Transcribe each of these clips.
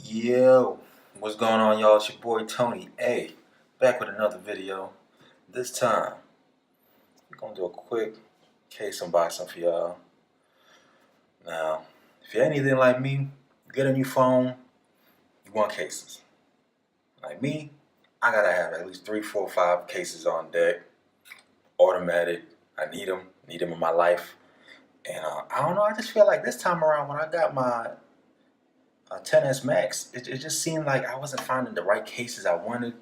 Yo, what's going on, y'all? It's your boy Tony A, back with another video. This time, we're gonna do a quick case unboxing for y'all. Now, if you're anything like me, you get a new phone, you want cases. Like me, I gotta have at least 3, 4, 5 cases on deck, automatic. I need them in my life. And I don't know, I just feel like this time around when I got my 10s Max, it just seemed like I wasn't finding the right cases I wanted.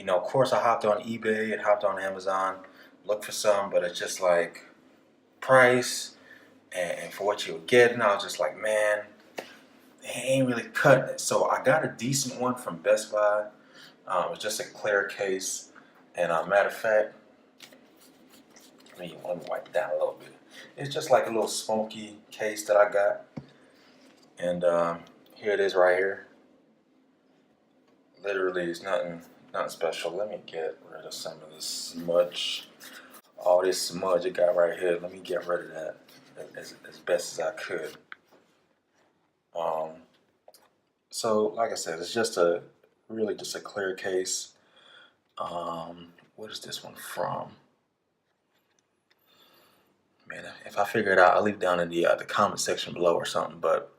Of course, I hopped on eBay and hopped on Amazon, looked for some, but it's just like price and for what you were getting, I was just like, man, it ain't really cutting it. So I got a decent one from Best Buy. It was just a clear case. And matter of fact, let me wipe it down a little bit. It's just like a little smoky case that I got. And here it is right here. Literally, it's nothing special. Let me get rid of some of this smudge. All this smudge it got right here. Let me get rid of that as best as I could. So like I said, it's just really just a clear case. What is this one from? Man, if I figure it out, I'll leave it down in the comment section below or something. But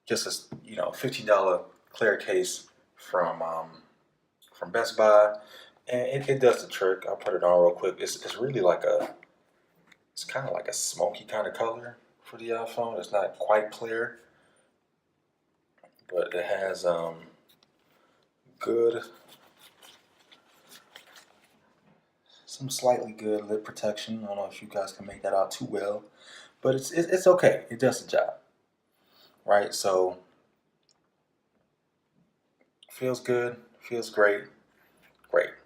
just a $15 clear case from Best Buy, and it does the trick. I'll put it on real quick. It's really like it's kind of like a smoky kind of color for the iPhone. It's not quite clear, but it has some slightly good lip protection. I don't know if you guys can make that out too well, but it's okay. It does the job, right? So feels good, feels great,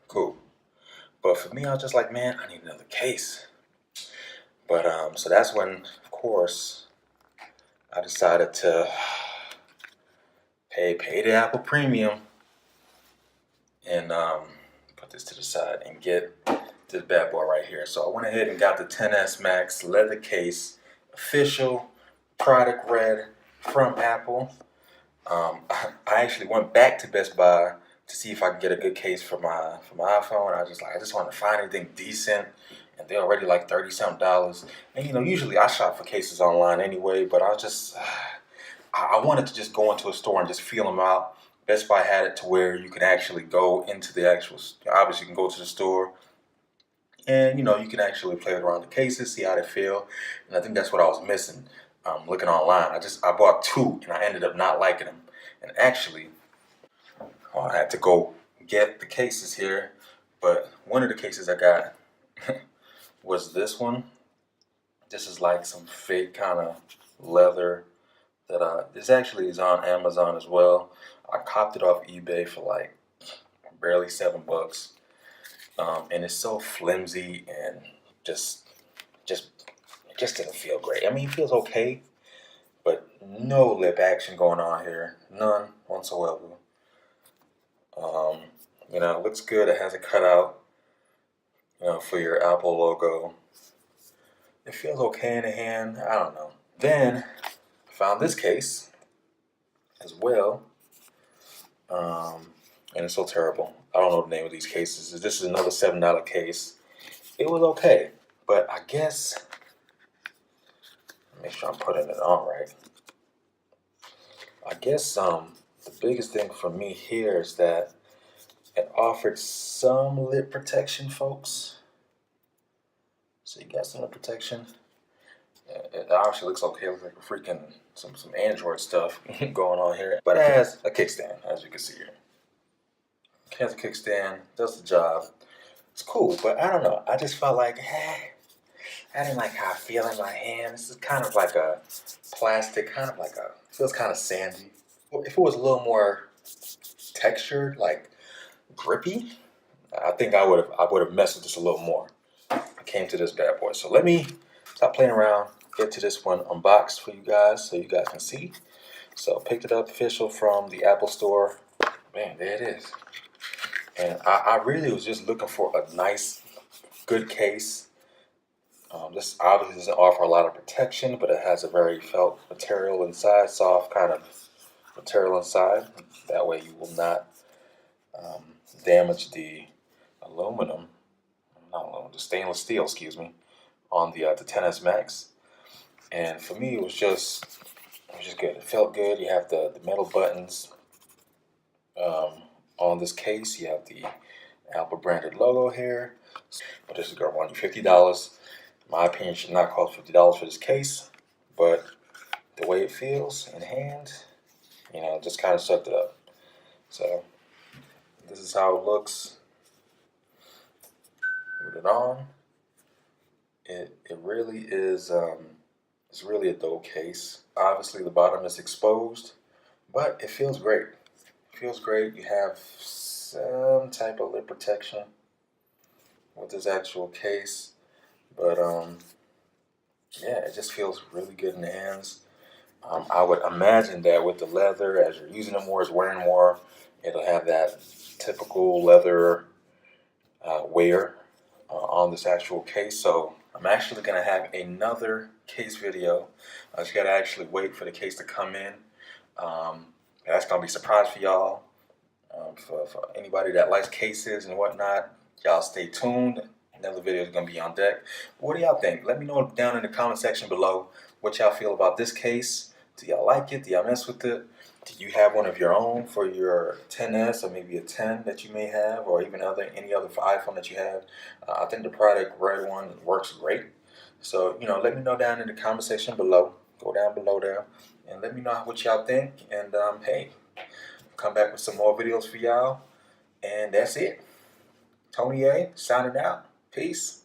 cool. But for me, I was just like, man, I need another case. But so that's when, of course, I decided to pay the Apple Premium and put this to the side and get this bad boy right here. So I went ahead and got the 10s Max leather case, official product red from Apple. I actually went back to Best Buy to see if I could get a good case for my iPhone. I just want to find anything decent, and they're already like $30-something. And usually I shop for cases online anyway, but I wanted to just go into a store and just feel them out. Best Buy had it to where you can actually go into the actual. Obviously, you can go to the store, and you can actually play around the cases, see how they feel. And I think that's what I was missing. Looking online, I bought 2, and I ended up not liking them. And actually, I had to go get the cases here, but one of the cases I got was this one. This is like some fake kind of leather that this actually is on Amazon as well. I copped it off eBay for like barely $7, and it's so flimsy and just didn't feel great. I mean, it feels okay, but no lip action going on here, none whatsoever. It looks good. It has a cutout, for your Apple logo. It feels okay in the hand. I don't know. Then I found this case as well, and it's so terrible. I don't know the name of these cases. This is another $7 case. It was okay, but I guess make sure I'm putting it on right. I guess the biggest thing for me here is that it offered some lip protection, folks. So you got some lip protection. It obviously looks okay. It looks like a freaking some Android stuff going on here. But it has a kickstand, as you can see here. It has a kickstand, does the job. It's cool, but I don't know. I just felt like, I didn't like how I feel in my hand. This is kind of like a plastic, feels kind of sandy. If it was a little more textured, like grippy, I think I would have messed with this a little more. I came to this bad boy. So let me stop playing around, get to this one unboxed for you guys so you guys can see. So picked it up official from the Apple Store. Man, there it is. And I really was just looking for a nice, good case. This obviously doesn't offer a lot of protection, but it has a very felt material inside, soft kind of material inside. That way you will not um, damage the aluminum, not aluminum, the stainless steel, excuse me, on the 10s Max. And for me, it was just good. It felt good. You have the metal buttons um, on this case. You have the Apple branded logo here. But this is going to run you $50. In my opinion, it should not cost $50 for this case. But the way it feels in hand, just kind of sucked it up. So this is how it looks with it on. It really is. It's really a dope case. Obviously, the bottom is exposed, but it feels great. It feels great. You have some type of lip protection with this actual case, but yeah, it just feels really good in the hands. I would imagine that with the leather, as you're using it more, as wearing more, it'll have that typical leather wear on this actual case. So I'm actually going to have another case video. I just got to actually wait for the case to come in. That's going to be a surprise for y'all. For anybody that likes cases and whatnot, y'all stay tuned. Another video is going to be on deck. What do y'all think? Let me know down in the comment section below what y'all feel about this case. Do y'all like it? Do y'all mess with it? Do you have one of your own for your 10s or maybe a 10 that you may have, or even any other iPhone that you have? I think the product red one works great. So let me know down in the comment section below. Go down below there and let me know what y'all think. And hey, come back with some more videos for y'all. And that's it. Tony A signing out. Peace.